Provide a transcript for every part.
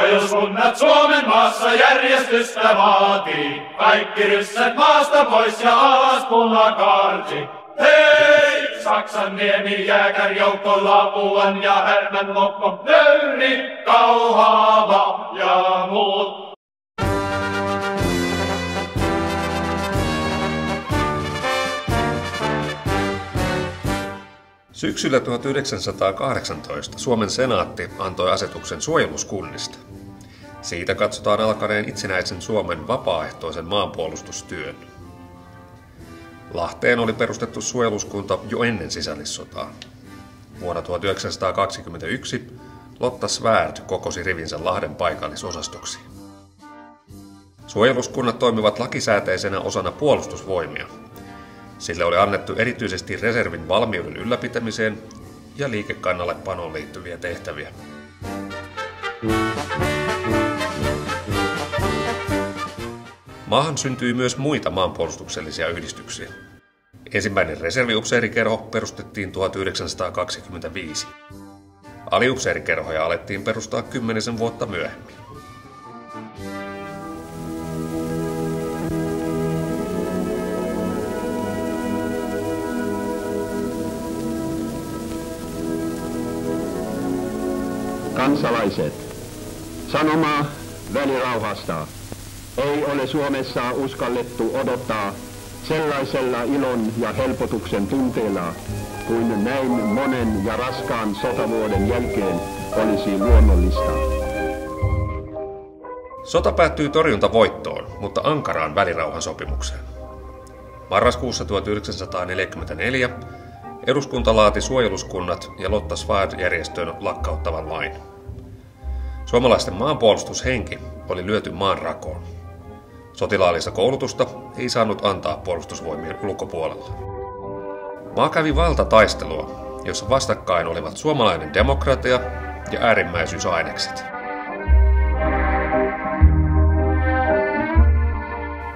Suojeluskunnat Suomen maassa järjestystä vaatii. Kaikki ryssät maasta pois ja alas punakaarti. Hei! Saksan niemi, jääkärjoukko, Lapuan ja Härmän loppo, Nöyri, Kauhava ja muut. Syksyllä 1918 Suomen senaatti antoi asetuksen suojeluskunnista. Siitä katsotaan alkaneen itsenäisen Suomen vapaaehtoisen maanpuolustustyön. Lahteen oli perustettu suojeluskunta jo ennen sisällissotaa. Vuonna 1921 Lotta Svärd kokosi rivinsä Lahden paikallisosastoksi. Suojeluskunnat toimivat lakisääteisenä osana puolustusvoimia. Sille oli annettu erityisesti reservin valmiuden ylläpitämiseen ja liikekannallepanoon liittyviä tehtäviä. Maahan syntyi myös muita maanpuolustuksellisia yhdistyksiä. Ensimmäinen reserviupseerikerho perustettiin 1925. Aliupseerikerhoja alettiin perustaa 10 vuotta myöhemmin. Kansalaiset, sanomaa välirauhasta ei ole Suomessa uskallettu odottaa sellaisella ilon ja helpotuksen tunteella kuin näin monen ja raskaan sotavuoden jälkeen olisi luonnollista. Sota päättyi torjuntavoittoon, mutta ankaraan välirauhansopimukseen. Marraskuussa 1944 eduskunta laati suojeluskunnat ja Lotta Svärd-järjestön lakkauttavan lain. Suomalaisten maanpuolustushenki oli lyöty maanrakoon. Sotilaallista koulutusta ei saanut antaa puolustusvoimien ulkopuolella. Maa kävi valtataistelua, jossa vastakkain olivat suomalainen demokratia ja äärimmäisyysainekset.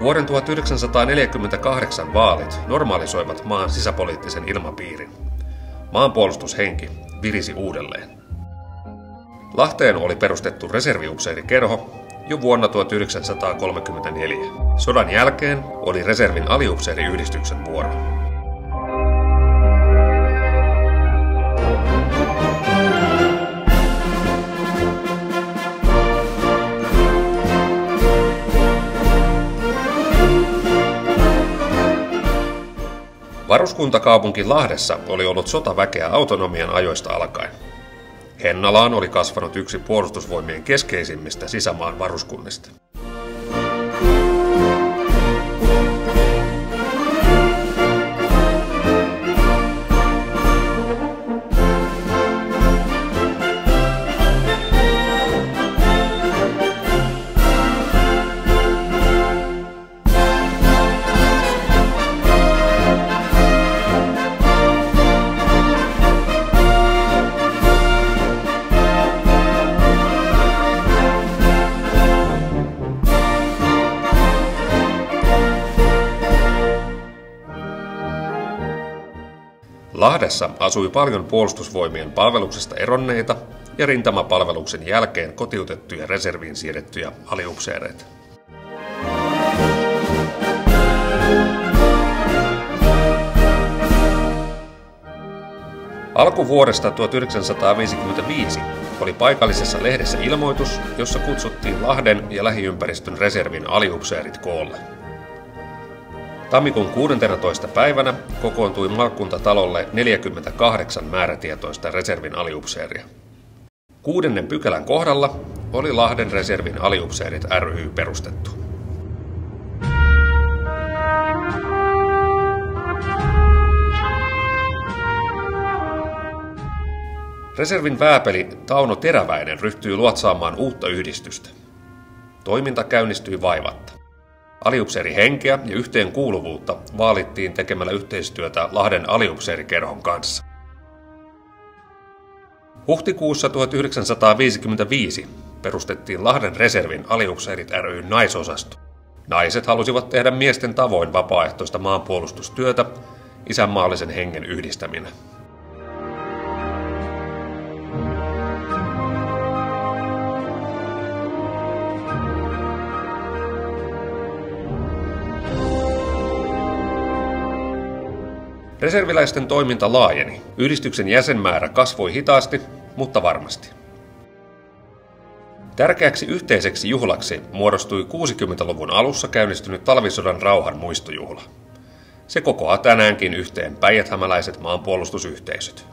Vuoden 1948 vaalit normalisoivat maan sisäpoliittisen ilmapiirin. Maanpuolustushenki virisi uudelleen. Lahteen oli perustettu reserviupseerikerho jo vuonna 1934. Sodan jälkeen oli reservin aliupseeriyhdistyksen vuoro. Varuskuntakaupunki Lahdessa oli ollut sotaväkeä autonomian ajoista alkaen. Hennalaan oli kasvanut yksi puolustusvoimien keskeisimmistä sisämaan varuskunnista. Lahdessa asui paljon puolustusvoimien palveluksesta eronneita ja rintamapalveluksen jälkeen kotiutettuja reserviin siirrettyjä aliupseereita. Alkuvuodesta 1955 oli paikallisessa lehdessä ilmoitus, jossa kutsuttiin Lahden ja lähiympäristön reservin aliupseerit koolle. Tammikuun 16. päivänä kokoontui maakuntatalolle 48 määrätietoista reservin aliupseeria. 6. pykälän kohdalla oli Lahden reservin aliupseerit ry perustettu. Reservin vääpeli Tauno Teräväinen ryhtyi luotsaamaan uutta yhdistystä. Toiminta käynnistyi vaivatta. Aliupseerihenkeä ja yhteenkuuluvuutta vaalittiin tekemällä yhteistyötä Lahden aliupseerikerhon kanssa. Huhtikuussa 1955 perustettiin Lahden reservin aliupseerit ry:n naisosasto. Naiset halusivat tehdä miesten tavoin vapaaehtoista maanpuolustustyötä isänmaallisen hengen yhdistäminä. Reserviläisten toiminta laajeni. Yhdistyksen jäsenmäärä kasvoi hitaasti, mutta varmasti. Tärkeäksi yhteiseksi juhlaksi muodostui 60-luvun alussa käynnistynyt talvisodan rauhan muistojuhla. Se kokoaa tänäänkin yhteen päijäthämäläiset maanpuolustusyhteisöt.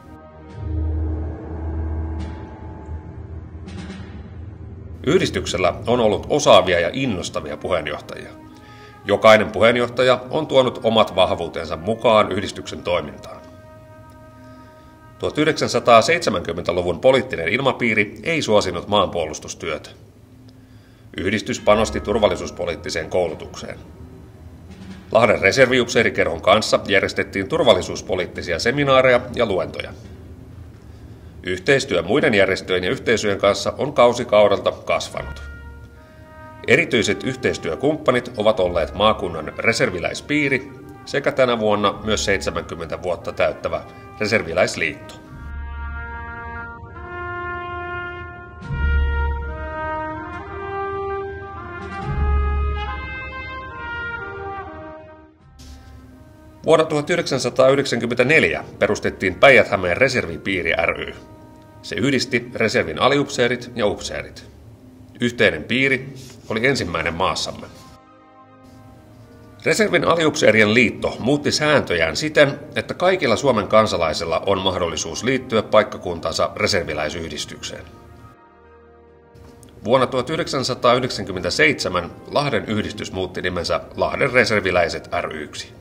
Yhdistyksellä on ollut osaavia ja innostavia puheenjohtajia. Jokainen puheenjohtaja on tuonut omat vahvuutensa mukaan yhdistyksen toimintaan. 1970-luvun poliittinen ilmapiiri ei suosinut maanpuolustustyötä. Yhdistys panosti turvallisuuspoliittiseen koulutukseen. Lahden reserviupseerikerhon kanssa järjestettiin turvallisuuspoliittisia seminaareja ja luentoja. Yhteistyö muiden järjestöjen ja yhteisöjen kanssa on kausikaudelta kasvanut. Erityiset yhteistyökumppanit ovat olleet maakunnan reserviläispiiri sekä tänä vuonna myös 70 vuotta täyttävä Reserviläisliitto. Vuonna 1994 perustettiin Päijät-Hämeen reservipiiri ry. Se yhdisti reservin aliupseerit ja upseerit. Yhteinen piiri oli ensimmäinen maassamme. Reservin aliupseerien liitto muutti sääntöjään siten, että kaikilla Suomen kansalaisilla on mahdollisuus liittyä paikkakuntansa reserviläisyhdistykseen. Vuonna 1997 Lahden yhdistys muutti nimensä Lahden reserviläiset ry:ksi.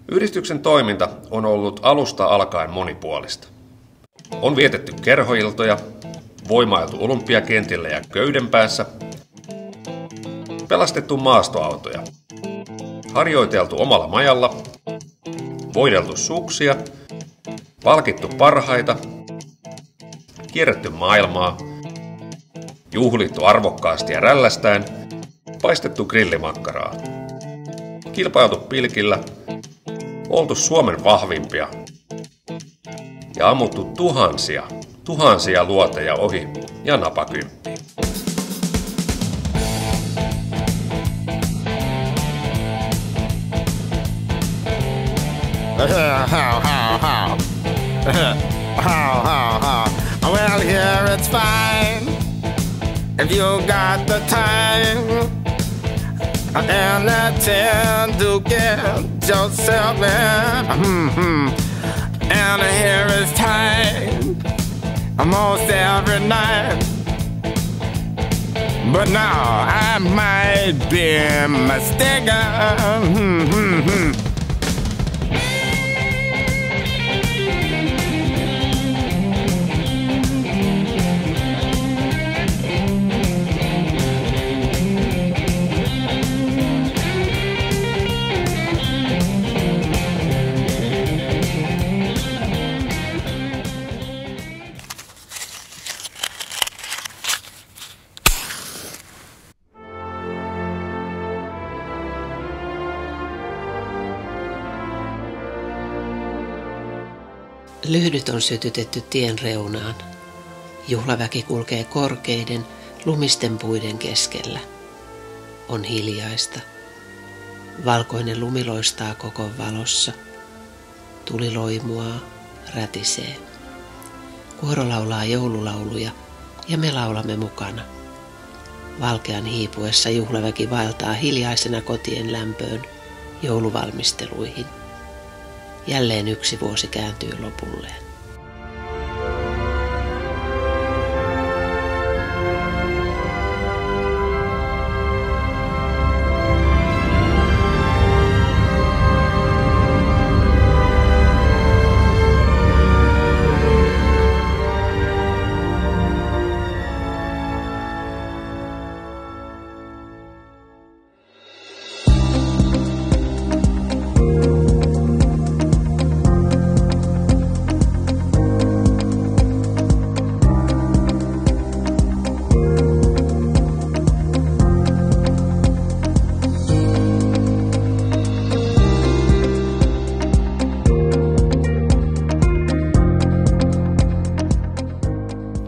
Yhdistyksen toiminta on ollut alusta alkaen monipuolista. On vietetty kerhoiltoja, voimailtu olympiakentillä ja Köydenpäässä, pelastettu maastoautoja, harjoiteltu omalla majalla, voideltu suksia, palkittu parhaita, kierretty maailmaa, juhlittu arvokkaasti ja rällästäen, paistettu grillimakkaraa, kilpailtu pilkillä, oltu Suomen vahvimpia ja ammuttu tuhansia luoteja ohi ja napakymppiin. Well, here it's fine if you got the time and attend to get yourself in. And here is time almost every night. But now I might be mistaken. Lyhdyt on sytytetty tien reunaan. Juhlaväki kulkee korkeiden, lumisten puiden keskellä. On hiljaista. Valkoinen lumi loistaa koko valossa. Tuli loimuaa, rätisee. Kuoro laulaa joululauluja ja me laulamme mukana. Valkean hiipuessa juhlaväki vaeltaa hiljaisena kotien lämpöön, jouluvalmisteluihin. Jälleen yksi vuosi kääntyy lopulleen.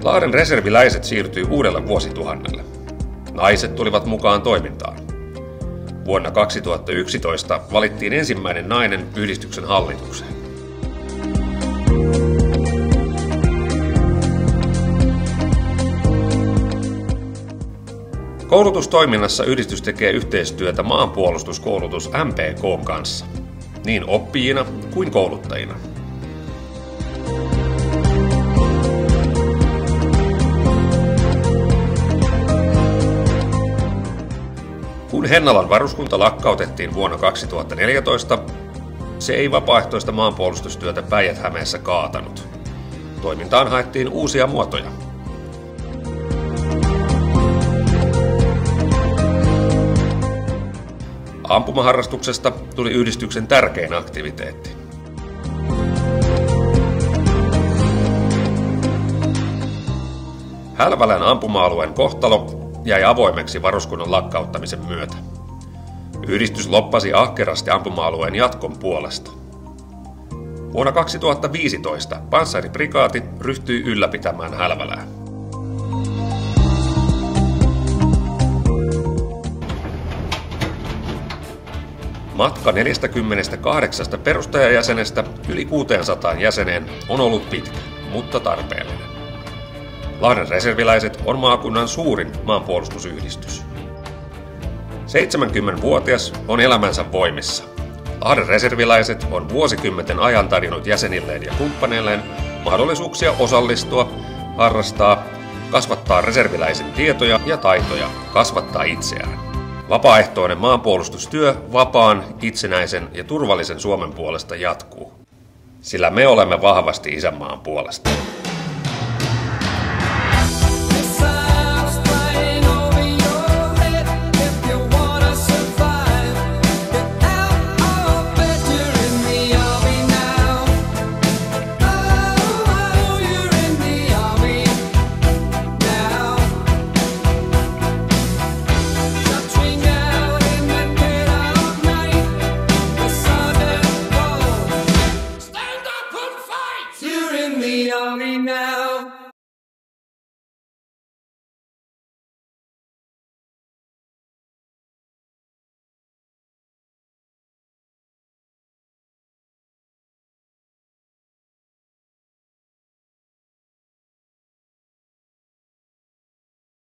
Lahden reserviläiset siirtyi uudelle vuosituhannelle. Naiset tulivat mukaan toimintaan. Vuonna 2011 valittiin ensimmäinen nainen yhdistyksen hallitukseen. Koulutustoiminnassa yhdistys tekee yhteistyötä maanpuolustuskoulutus MPK:n kanssa, niin oppijina kuin kouluttajina. Kun Hennalan varuskunta lakkautettiin vuonna 2014, se ei vapaaehtoista maanpuolustustyötä Päijät-Hämeessä kaatanut. Toimintaan haettiin uusia muotoja. Ampumaharrastuksesta tuli yhdistyksen tärkein aktiviteetti. Hälvälän ampuma-alueen kohtalo jäi avoimeksi varuskunnan lakkauttamisen myötä. Yhdistys loppasi ahkerasti ampuma-alueen jatkon puolesta. Vuonna 2015 panssariprikaati ryhtyi ylläpitämään Hälvälää. Matka 48 perustajajäsenestä yli 600 jäseneen on ollut pitkä, mutta tarpeellinen. Lahden reserviläiset on maakunnan suurin maanpuolustusyhdistys. 70-vuotias on elämänsä voimissa. Lahden reserviläiset on vuosikymmenten ajan tarjonnut jäsenilleen ja kumppaneilleen mahdollisuuksia osallistua, harrastaa, kasvattaa reserviläisen tietoja ja taitoja, kasvattaa itseään. Vapaaehtoinen maanpuolustustyö vapaan, itsenäisen ja turvallisen Suomen puolesta jatkuu, sillä me olemme vahvasti isänmaan puolesta.